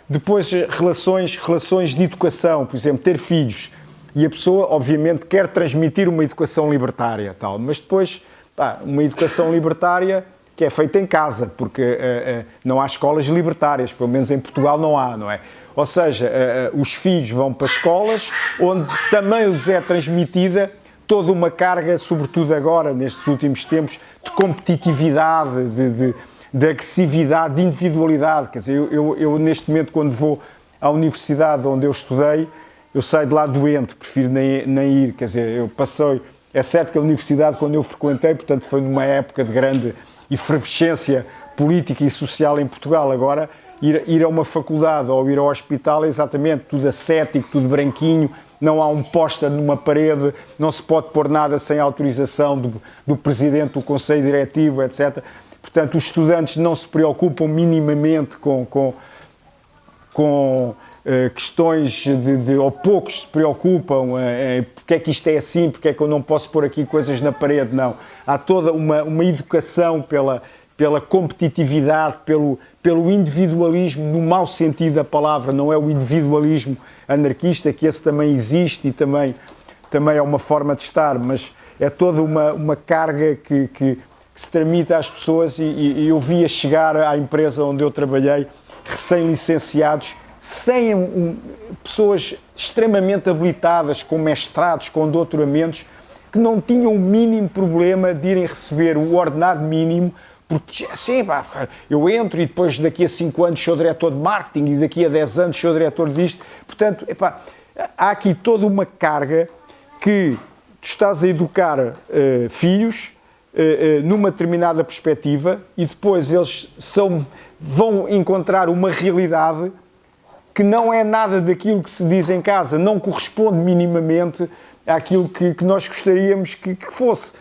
Depois, relações de educação, por exemplo, ter filhos. E a pessoa, obviamente, quer transmitir uma educação libertária, tal, mas depois, uma educação libertária que é feita em casa, porque não há escolas libertárias, pelo menos em Portugal não há, não é? Ou seja, os filhos vão para escolas onde também lhes é transmitida toda uma carga, sobretudo agora, nestes últimos tempos, de competitividade, de agressividade, de individualidade. Quer dizer, eu neste momento, quando vou à universidade onde eu estudei, eu saio de lá doente, prefiro nem ir. Quer dizer, eu passei... É certo que a universidade, quando eu frequentei, portanto, foi numa época de grande efervescência política e social em Portugal. Agora, ir a uma faculdade ou ir ao hospital é exatamente tudo ascético, tudo branquinho, não há um póster numa parede, não se pode pôr nada sem autorização do presidente do conselho diretivo, etc. Portanto, os estudantes não se preocupam minimamente com questões ou poucos se preocupam porque é que isto é assim, porque é que eu não posso pôr aqui coisas na parede, não. Há toda uma educação pela competitividade, pelo individualismo, no mau sentido da palavra, não é o individualismo anarquista, que esse também existe e também é uma forma de estar, mas é toda uma carga que se transmite às pessoas e eu via chegar à empresa onde eu trabalhei recém-licenciados, pessoas extremamente habilitadas, com mestrados, com doutoramentos, que não tinham o mínimo problema de irem receber o ordenado mínimo, porque assim, eu entro e depois daqui a 5 anos sou diretor de marketing e daqui a 10 anos sou diretor disto. Portanto, há aqui toda uma carga que tu estás a educar filhos numa determinada perspectiva e depois eles vão encontrar uma realidade que não é nada daquilo que se diz em casa, não corresponde minimamente àquilo que nós gostaríamos que fosse.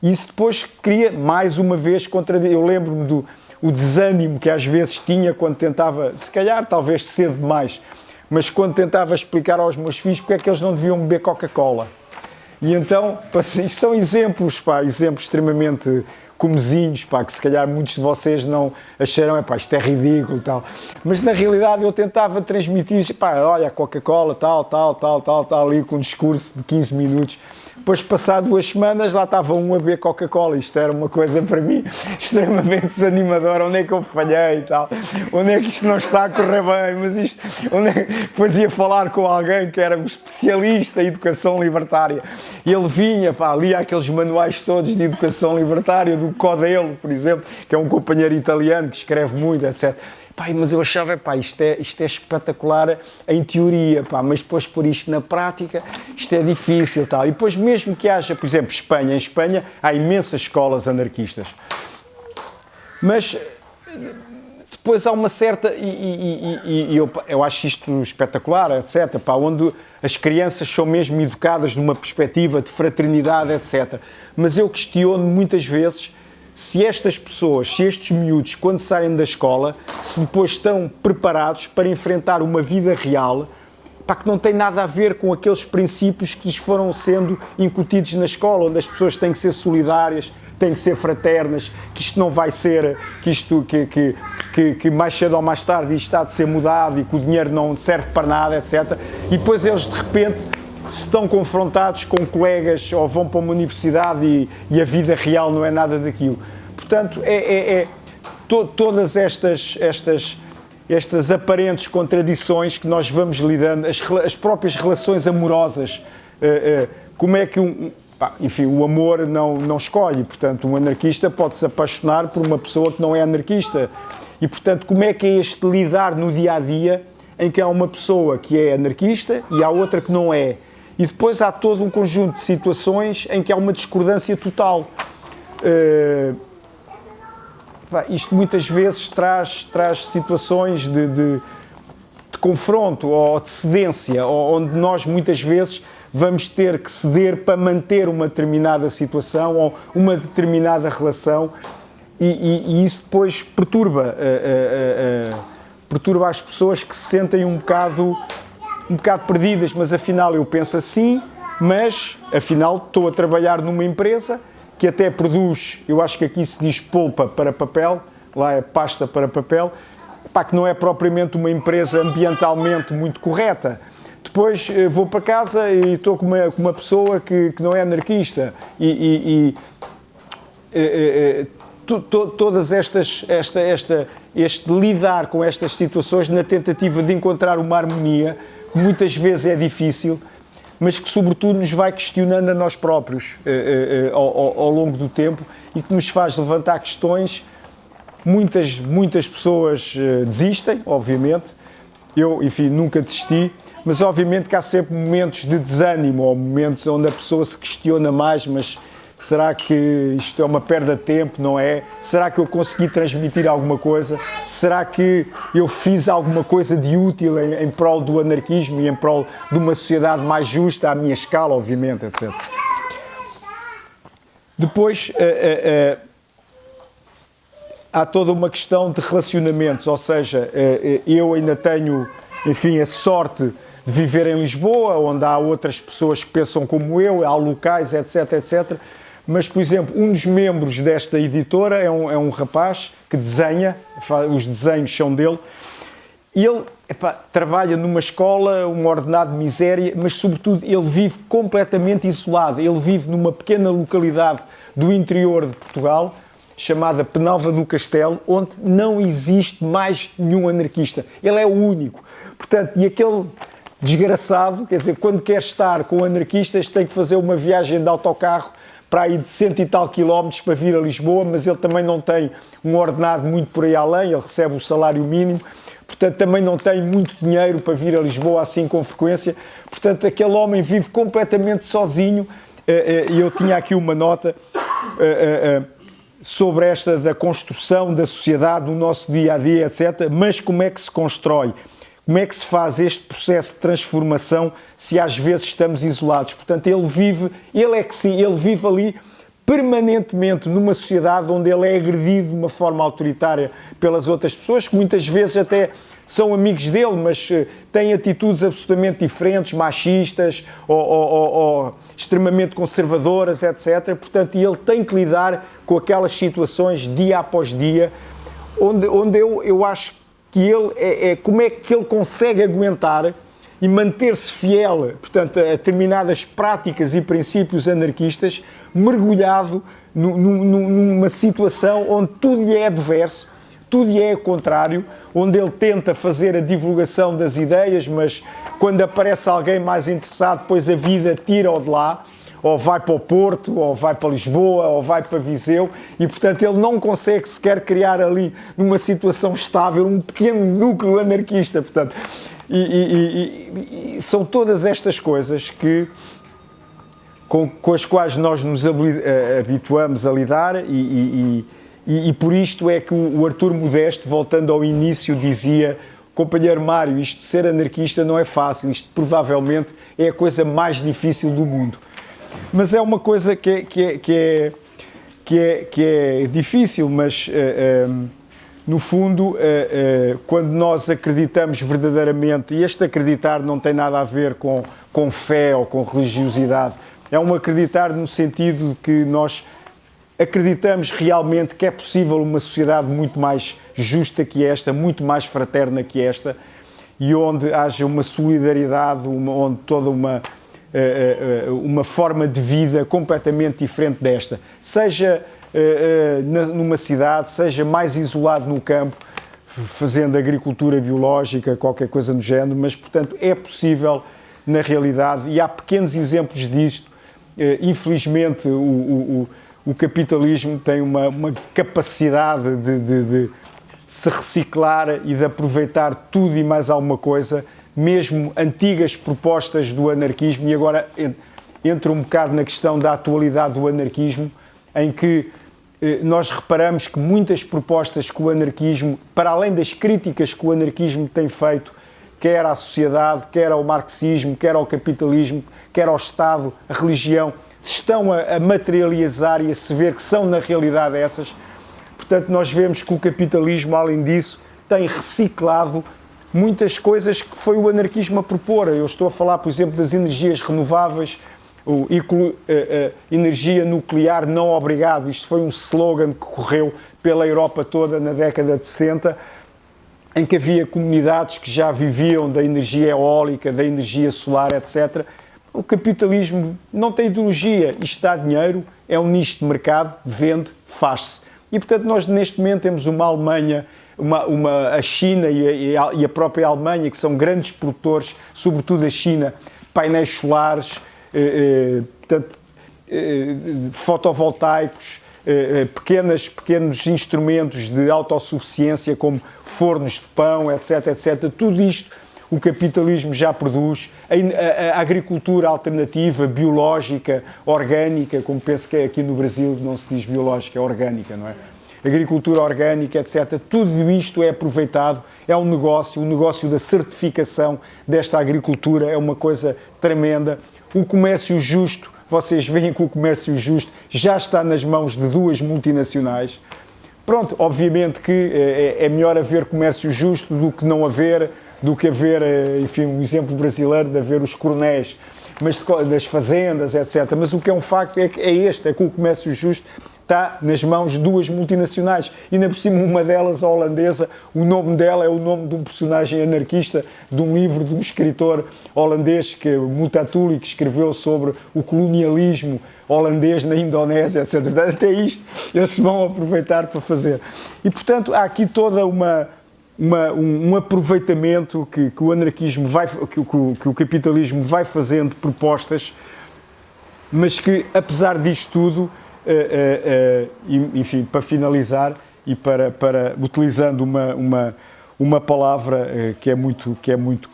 E isso depois cria, mais uma vez, eu lembro-me do desânimo que às vezes tinha quando tentava, se calhar talvez cedo demais, mas quando tentava explicar aos meus filhos porque é que eles não deviam beber Coca-Cola. E então, isto são exemplos extremamente comezinhos, que se calhar muitos de vocês não acharão, isto é ridículo e tal. Mas na realidade eu tentava transmitir, olha, a Coca-Cola, tal, ali com um discurso de 15 minutos. Depois, passado 2 semanas, lá estava um a beber Coca-Cola. Isto era uma coisa para mim extremamente desanimadora. Onde é que eu falhei e tal? Onde é que isto não está a correr bem? Mas isto, depois ia falar com alguém que era um especialista em educação libertária. E ele vinha, lia aqueles manuais todos de educação libertária, do Codelo, por exemplo, que é um companheiro italiano que escreve muito, etc. Mas eu achava, isto é espetacular em teoria, mas depois pôr isto na prática, isto é difícil, tal. E depois mesmo que haja, por exemplo, em Espanha há imensas escolas anarquistas. Mas depois há uma certa, eu acho isto espetacular, etc., onde as crianças são mesmo educadas numa perspectiva de fraternidade, etc. Mas eu questiono muitas vezes se estas pessoas, se estes miúdos, quando saem da escola, se depois estão preparados para enfrentar uma vida real, que não tem nada a ver com aqueles princípios que lhes foram sendo incutidos na escola, onde as pessoas têm que ser solidárias, têm que ser fraternas, que isto não vai ser, que mais cedo ou mais tarde isto está de ser mudado e que o dinheiro não serve para nada, etc. E depois eles, de repente, se estão confrontados com colegas ou vão para uma universidade e a vida real não é nada daquilo. Portanto, todas estas aparentes contradições que nós vamos lidando, as próprias relações amorosas, como é que o amor não escolhe, portanto, um anarquista pode se apaixonar por uma pessoa que não é anarquista. E, portanto, como é que é este lidar no dia-a-dia em que há uma pessoa que é anarquista e há outra que não é? E depois há todo um conjunto de situações em que há uma discordância total. Isto muitas vezes traz situações de confronto ou de cedência, onde nós muitas vezes vamos ter que ceder para manter uma determinada situação ou uma determinada relação e isso depois perturba as pessoas que se sentem um bocado perdidas, mas afinal eu penso assim, mas afinal estou a trabalhar numa empresa que até produz, eu acho que aqui se diz polpa para papel, lá é pasta para papel, que não é propriamente uma empresa ambientalmente muito correta. Depois vou para casa e estou com uma pessoa que não é anarquista todas este lidar com estas situações na tentativa de encontrar uma harmonia que muitas vezes é difícil, mas que sobretudo nos vai questionando a nós próprios ao longo do tempo e que nos faz levantar questões. Muitas pessoas desistem, obviamente. Eu, enfim, nunca desisti, mas obviamente que há sempre momentos de desânimo ou momentos onde a pessoa se questiona mais, mas será que isto é uma perda de tempo, não é? Será que eu consegui transmitir alguma coisa? Será que eu fiz alguma coisa de útil em prol do anarquismo e em prol de uma sociedade mais justa, à minha escala, obviamente, etc. Depois, há toda uma questão de relacionamentos, ou seja, eu ainda tenho, enfim, a sorte de viver em Lisboa, onde há outras pessoas que pensam como eu, há locais, etc, etc. Mas, por exemplo, um dos membros desta editora é um rapaz que desenha, os desenhos são dele, e ele trabalha numa escola, um ordenado de miséria, mas, sobretudo, ele vive completamente isolado. Ele vive numa pequena localidade do interior de Portugal, chamada Penalva do Castelo, onde não existe mais nenhum anarquista. Ele é o único. Portanto, e aquele desgraçado, quer dizer, quando quer estar com anarquistas, tem que fazer uma viagem de autocarro para aí de 100 e tal quilómetros para vir a Lisboa, mas ele também não tem um ordenado muito por aí além, ele recebe o salário mínimo, portanto também não tem muito dinheiro para vir a Lisboa assim com frequência. Portanto, aquele homem vive completamente sozinho, e eu tinha aqui uma nota sobre esta da construção da sociedade, do nosso dia-a-dia, etc. Mas como é que se constrói? Como é que se faz este processo de transformação se às vezes estamos isolados? Portanto, ele vive ali permanentemente numa sociedade onde ele é agredido de uma forma autoritária pelas outras pessoas, que muitas vezes até são amigos dele, mas têm atitudes absolutamente diferentes, machistas ou extremamente conservadoras, etc. Portanto, ele tem que lidar com aquelas situações dia após dia, onde eu acho que ele como é que ele consegue aguentar e manter-se fiel, portanto, a determinadas práticas e princípios anarquistas, mergulhado numa situação onde tudo lhe é adverso, tudo lhe é contrário, onde ele tenta fazer a divulgação das ideias, mas quando aparece alguém mais interessado, depois a vida tira-o de lá, ou vai para o Porto, ou vai para Lisboa, ou vai para Viseu, e portanto ele não consegue sequer criar ali, numa situação estável, um pequeno núcleo anarquista, portanto. E são todas estas coisas com as quais nós nos habituamos a lidar e por isto é que o Artur Modesto, voltando ao início, dizia: companheiro Mário, isto de ser anarquista não é fácil, isto provavelmente é a coisa mais difícil do mundo. Mas é uma coisa que é difícil, mas no fundo, quando nós acreditamos verdadeiramente, e este acreditar não tem nada a ver com fé ou com religiosidade, é um acreditar no sentido de que nós acreditamos realmente que é possível uma sociedade muito mais justa que esta, muito mais fraterna que esta, e onde haja uma solidariedade, onde toda uma forma de vida completamente diferente desta, seja numa cidade, seja mais isolado no campo, fazendo agricultura biológica, qualquer coisa do género, mas, portanto, é possível na realidade, e há pequenos exemplos disto. Infelizmente, o capitalismo tem uma capacidade de se reciclar e de aproveitar tudo e mais alguma coisa, mesmo antigas propostas do anarquismo, e agora entra um bocado na questão da atualidade do anarquismo, em que nós reparamos que muitas propostas que o anarquismo, para além das críticas que o anarquismo tem feito, quer à sociedade, quer ao marxismo, quer ao capitalismo, quer ao Estado, a religião, se estão a materializar e a se ver que são na realidade essas. Portanto, nós vemos que o capitalismo, além disso, tem reciclado muitas coisas que foi o anarquismo a propor. Eu estou a falar, por exemplo, das energias renováveis, energia nuclear não obrigado. Isto foi um slogan que correu pela Europa toda na década de 60, em que havia comunidades que já viviam da energia eólica, da energia solar, etc. O capitalismo não tem ideologia, isto dá dinheiro, é um nicho de mercado, vende, faz-se. E, portanto, nós neste momento temos uma Alemanha, a China e a própria Alemanha, que são grandes produtores, sobretudo a China, painéis solares, portanto, fotovoltaicos, pequenos instrumentos de autossuficiência, como fornos de pão, etc, etc. Tudo isto o capitalismo já produz. A agricultura alternativa, biológica, orgânica, como penso que aqui no Brasil não se diz biológica, é orgânica, não é? Agricultura orgânica, etc. Tudo isto é aproveitado, é um negócio, o negócio da certificação desta agricultura é uma coisa tremenda. O comércio justo, vocês veem que o comércio justo já está nas mãos de duas multinacionais. Pronto, obviamente que é melhor haver comércio justo do que não haver, do que haver, enfim, um exemplo brasileiro de haver os coronéis, mas das fazendas, etc. Mas o que é um facto é que é que o comércio justo está nas mãos de duas multinacionais. E ainda por cima, uma delas, a holandesa, o nome dela é o nome de um personagem anarquista de um livro de um escritor holandês, que é Multatuli, que escreveu sobre o colonialismo holandês na Indonésia, etc. Até isto eles se vão aproveitar para fazer. E, portanto, há aqui toda um aproveitamento que o anarquismo que o capitalismo vai fazendo de propostas, mas que, apesar disto tudo, enfim, para finalizar e para utilizando uma palavra que é muito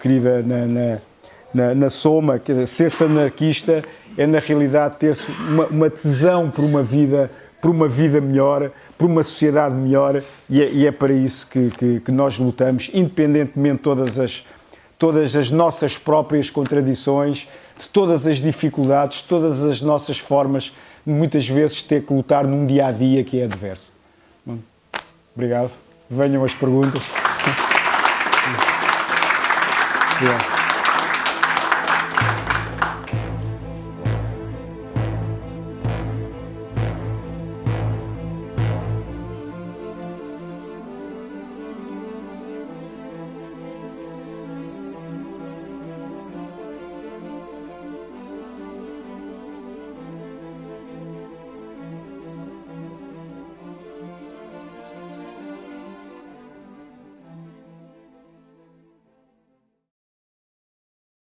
querida na Soma, que é ser-se anarquista é na realidade ter-se uma tesão por uma vida melhor, por uma sociedade melhor, e é para isso que nós lutamos, independentemente de todas as nossas próprias contradições, de todas as dificuldades, de todas as nossas formas, muitas vezes ter que lutar num dia-a-dia que é adverso. Obrigado. Venham as perguntas. Obrigado.